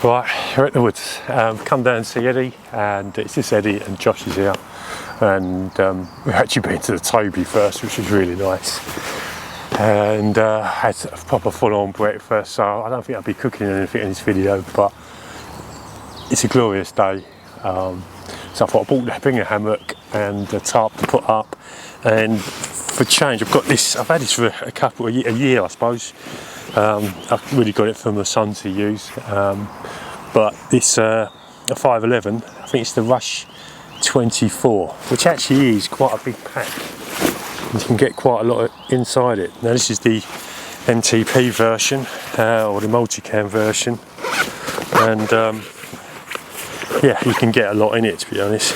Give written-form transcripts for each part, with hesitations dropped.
Right, we're at the woods. Come down to see Eddie, and it's just Eddie and Josh is here. And we've actually been to the Toby first, which was really nice. And had a proper full-on breakfast, so I don't think I'll be cooking anything in this video, but it's a glorious day. So I thought I'd bring a hammock and a tarp to put up. And for change, I've got this, I've had this for a year I suppose. I really got it from my son to use. But this a 511, I think it's the Rush 24, which actually is quite a big pack. You can get quite a lot inside it. Now this is the MTP version, or the multicam version, and yeah, you can get a lot in it, to be honest.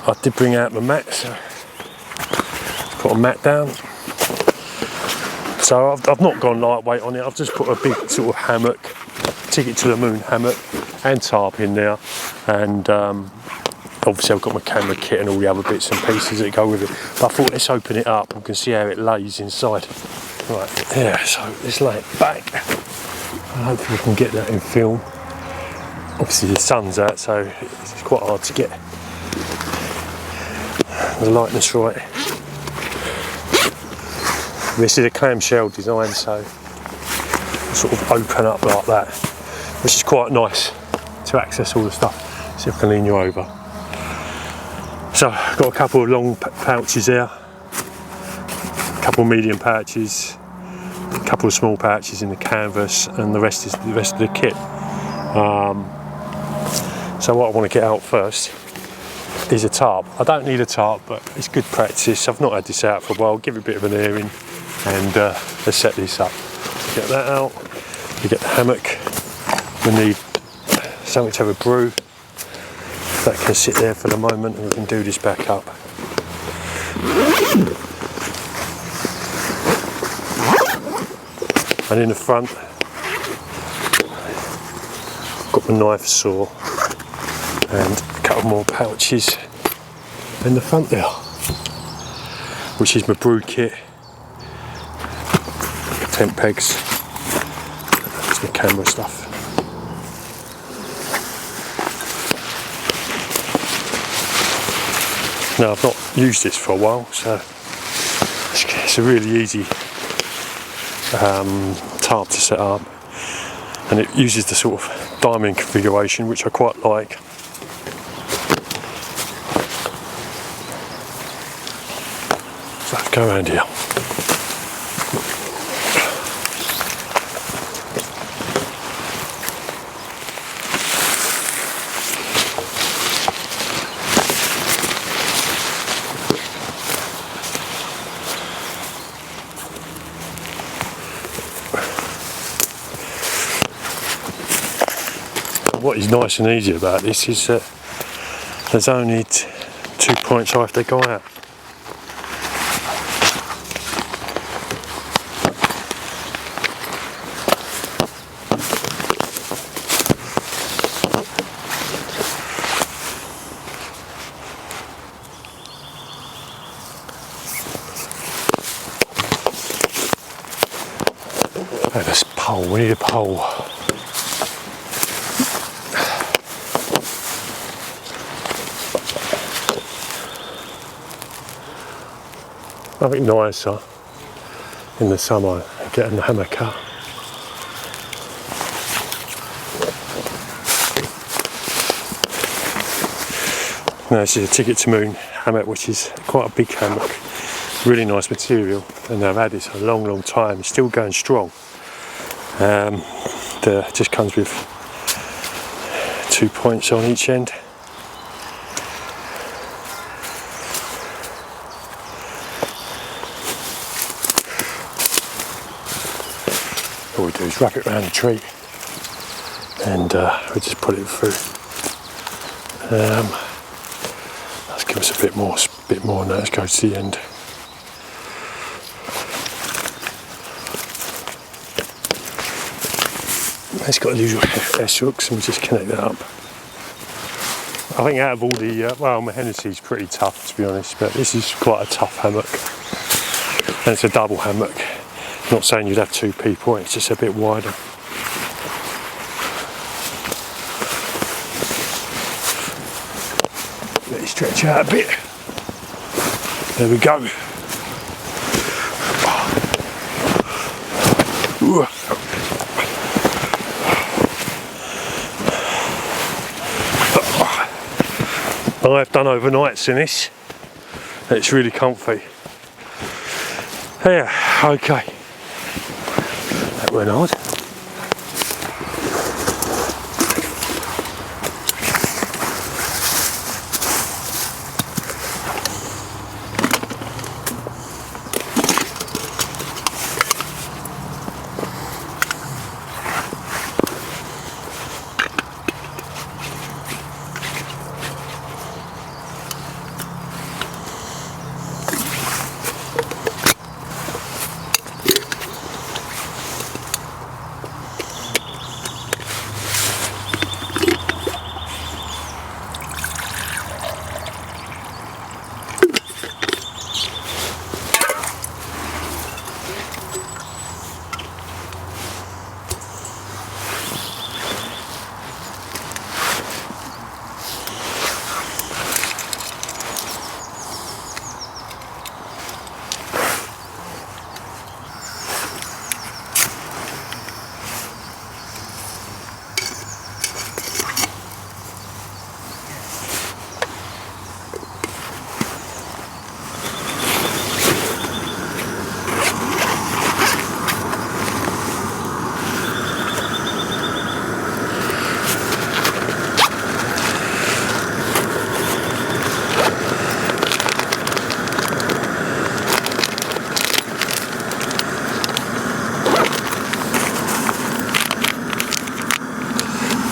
I did bring out my mat, so put a mat down. So I've not gone lightweight on it, I've just put a big sort of hammock, ticket to the moon hammock and tarp in there, and obviously I've got my camera kit and all the other bits and pieces that go with it. But I thought let's open it up and we can see how it lays inside. Right, there, so let's lay it back. Hopefully we can get that in film. Obviously the sun's out, so it's quite hard to get the lightness right. This is a clamshell design, so sort of open up like that, which is quite nice to access all the stuff. See if I can lean you over. So I've got a couple of long pouches there, a couple of medium pouches, a couple of small pouches in the canvas, and the rest is the rest of the kit. So what I want to get out first is a tarp. I don't need a tarp, but it's good practice. I've not had this out for a while. Give it a bit of an airing, and let's set this up. Get that out. We get the hammock. We need something to have a brew. That can sit there for the moment, and we can do this back up. And in the front, I've got my knife saw and a couple more pouches in the front there, which is my brew kit, tent pegs, that's my camera stuff. Now I've not used this for a while, so it's a really easy tarp to set up, and it uses the sort of diamond configuration, which I quite like. So let's go around here. What is nice and easy about this is that there's only 2 points I have to go out. Oh, this pole, we need a pole. Nothing nicer in the summer getting the hammock up. Now this is a ticket to moon hammock, which is quite a big hammock, really nice material, and I've had this a long time, it's still going strong. It just comes with 2 points on each end. All we do is wrap it around the tree, and we just put it through. Let's give us a bit more on that. Let's go to the end. It's got the usual S hooks, and we just connect that up. I think out of all the, well, my Hennessy's pretty tough, to be honest, but this is quite a tough hammock, and it's a double hammock. Not saying you'd have 2 people, it's just a bit wider. Let it stretch out a bit. There we go. Ooh. I've done overnights in this. It's really comfy. Yeah, okay. That went hard.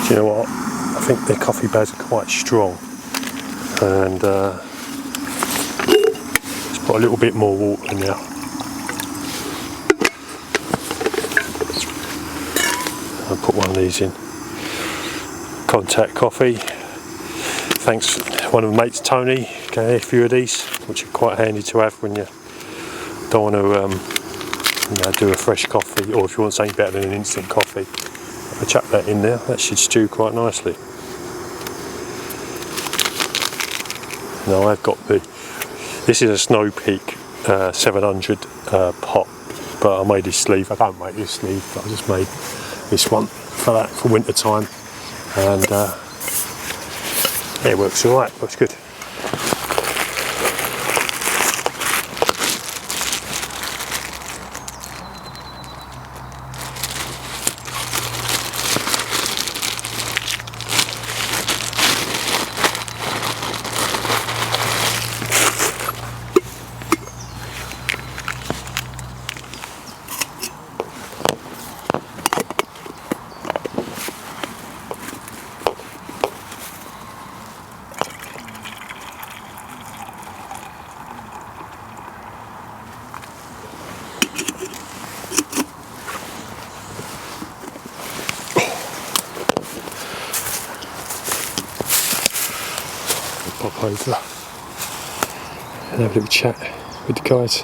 Do you know what? I think their coffee bags are quite strong, and let's put a little bit more water in now. I'll put one of these in. Contact coffee. Thanks, one of my mates, Tony, gave me a few of these, which are quite handy to have when you don't want to do a fresh coffee, or if you want something better than an instant coffee. I'll chuck that in there. That should stew quite nicely. Now I've got this is a Snow Peak 700 pot, but I made this sleeve. I don't make this sleeve, but I just made this one for winter time, and it works alright. Looks good. Pop over and have a little chat with the guys.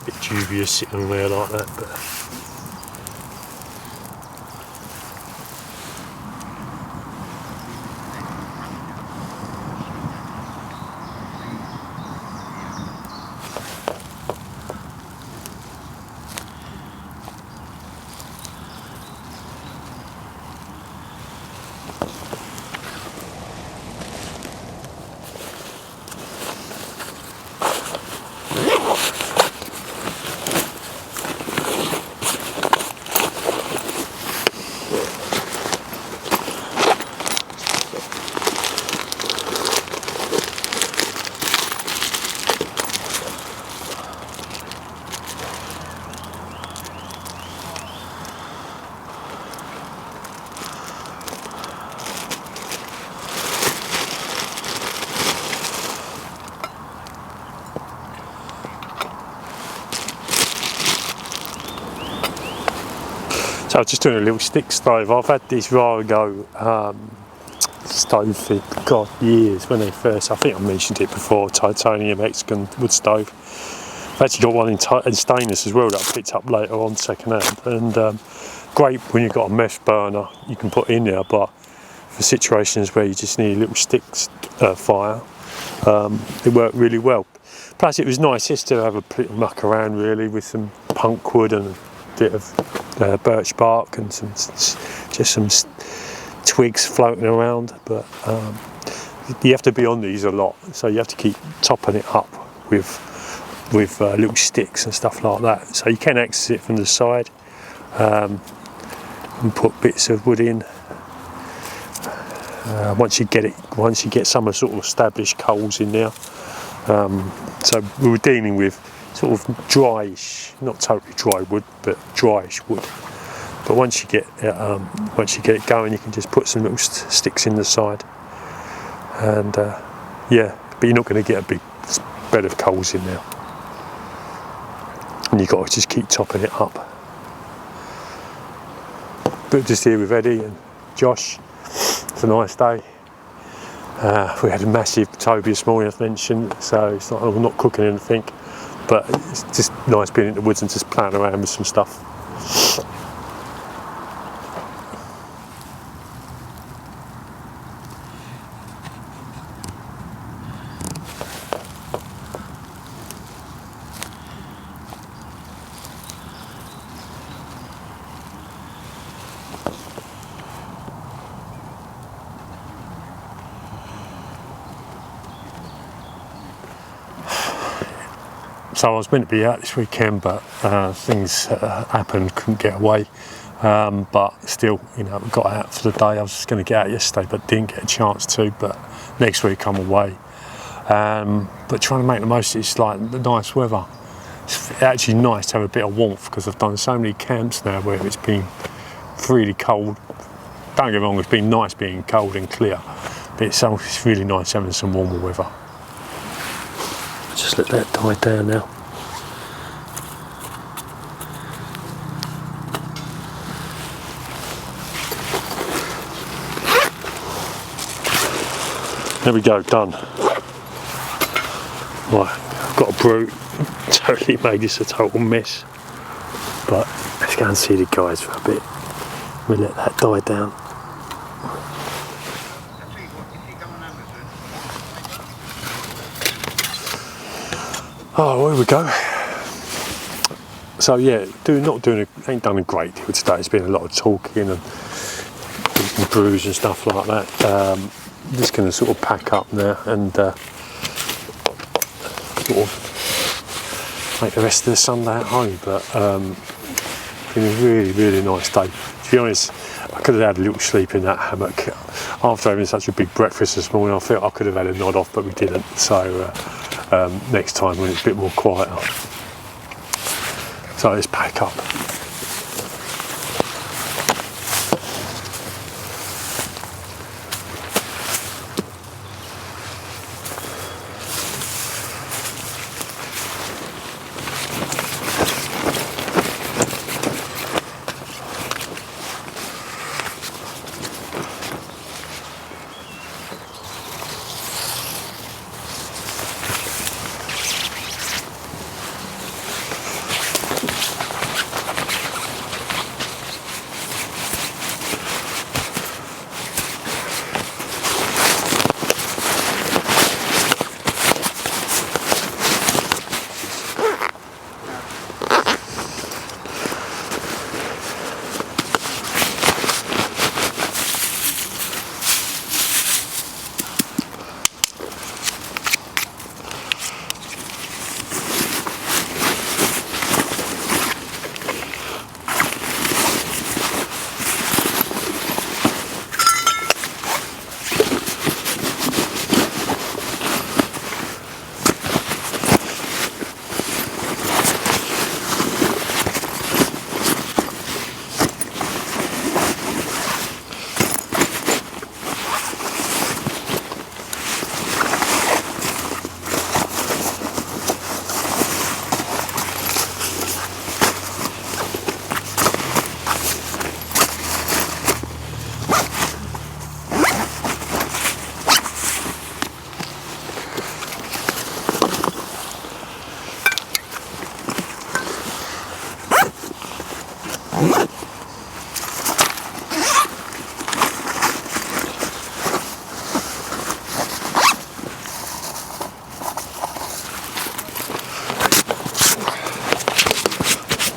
bit dubious sitting on there like that, but so I was just doing a little stick stove. I've had this Vargo stove for years. When they first, I think I mentioned it before, titanium hexagon wood stove. I've actually got one in stainless as well that I picked up later on second hand, and great when you've got a mesh burner you can put in there, but for situations where you just need a little stick fire, it worked really well. Plus it was nice just to have a little muck around really with some punk wood and a bit of birch bark and just some twigs floating around, but you have to be on these a lot, so you have to keep topping it up with little sticks and stuff like that. So you can access it from the side and put bits of wood in. Once you get some sort of established coals in there. So we were dealing with sort of dryish, not totally dry wood, but dryish wood. But once you get it going, you can just put some little sticks in the side, and yeah. But you're not going to get a big bed of coals in there, and you've got to just keep topping it up. But just here with Eddie and Josh. It's a nice day. We had a massive Toby this morning, as mentioned, so it's not, I'm not cooking anything, but it's just nice being in the woods and just playing around with some stuff. So I was meant to be out this weekend, but things happened, couldn't get away. But still, you know, got out for the day. I was just going to get out yesterday, but didn't get a chance to. But next week I'm away. But trying to make the most of it's like the nice weather. It's actually nice to have a bit of warmth, because I've done so many camps now where it's been really cold. Don't get me wrong, it's been nice being cold and clear, but it's really nice having some warmer weather. Just let that die down now. There we go, done. Right, I've got a brew. Totally made this a total mess. But let's go and see the guys for a bit. We'll let that die down. Oh, here we go. So yeah, ain't done a great deal today. It's been a lot of talking and eating brews and stuff like that. I'm just going to sort of pack up now and sort of make the rest of the Sunday at home. But it's been a really, really nice day. To be honest, I could have had a little sleep in that hammock. After having such a big breakfast this morning, I felt I could have had a nod off, but we didn't. So next time when it's a bit more quieter. So let's pack up.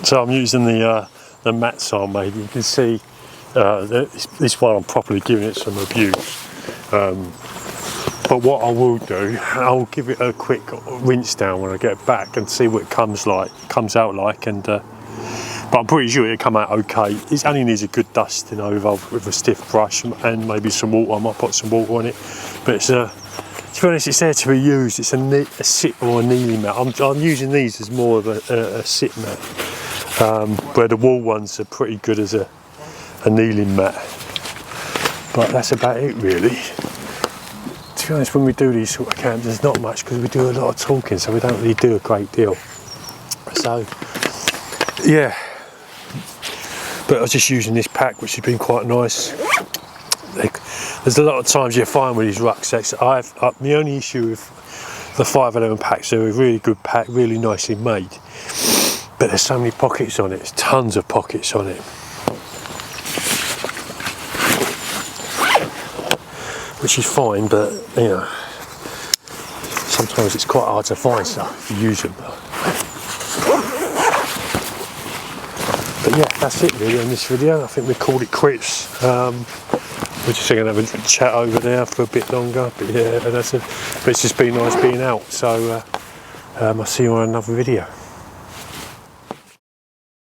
So I'm using the mats I made. You can see this one I'm properly giving it some abuse. But what I will do, I'll give it a quick rinse down when I get back and see what it comes out like. And but I'm pretty sure it'll come out okay. It only needs a good dusting over with a stiff brush and maybe some water. I might put some water on it. But it's to be honest, it's there to be used. It's a sit or a kneeling mat. I'm using these as more of a sit mat, where the wool ones are pretty good as a kneeling mat. But that's about it really. To be honest, when we do these sort of camps, there's not much because we do a lot of talking, so we don't really do a great deal. So, yeah. But I was just using this pack, which has been quite nice. There's a lot of times you find with these rucksacks, the only issue with the 511 packs, they're a really good pack, really nicely made. But there's so many pockets on it, there's tons of pockets on it. Which is fine, but you know, sometimes it's quite hard to find stuff if you use them. But yeah, that's it really on this video. I think we called it quits. We're just going to have a chat over there for a bit longer. But yeah, but it's just been nice being out. So I'll see you on another video.